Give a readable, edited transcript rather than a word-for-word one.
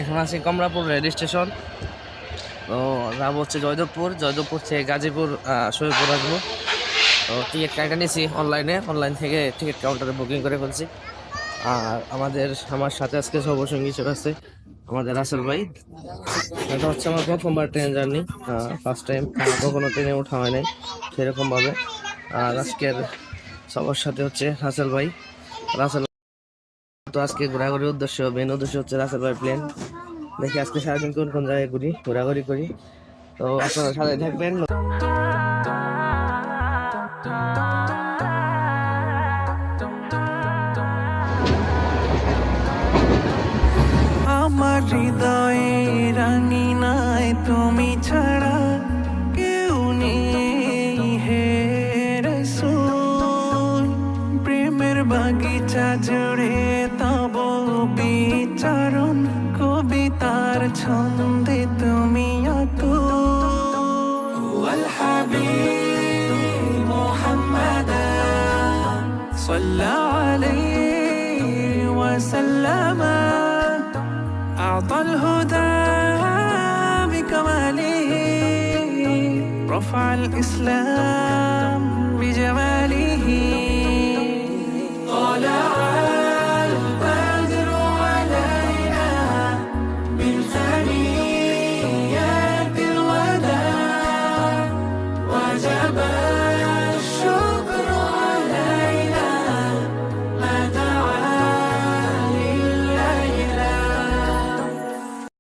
এখন আছি Kamalapur rail station. তো যাবো হচ্ছে জয়দেবপুর, জয়দেবপুর থেকে গাজীপুর সৈয়দপুর আসবো। তো টিকিট কাউন্টার নিয়েছি অনলাইন থেকে টিকিট কাউন্টারে বুকিং করে ফেলছি। আর আমার সাথে আজকে সহসঙ্গী হিসেবে আছে আমাদের রাসেল ভাই। এটা হচ্ছে আমার প্রথমবার ট্রেন জার্নি, ফার্স্ট টাইম, কখনো ট্রেনে ওঠা হয় নাই সেরকম ভাবে। আর আজকের সবার সাথে হচ্ছে রাসেল। তো আজকে ঘোরাঘুরির মেন উদ্দেশ্য হচ্ছে রাসেল ভাই প্লেন। দেখি আজকে সারাদিন কোন কোন জায়গায় ঘোরাঘুরি করি। তো আপনারা সাথে থাকবেন। আমার হৃদয়ে রাঙিনায় তুমি ছাড়া কেউ নেই হে রাসূল। প্রেমের বাগিচা জুড়ে তব বিচারণ, কবিতার ছন্দে তুমি আতুল হাবিব মুহাম্মদ সাল্লাল্লাহু আলাইহি ওয়াসাল্লাম। أعطى الهدى بكماله، رفع الإسلام بجماله.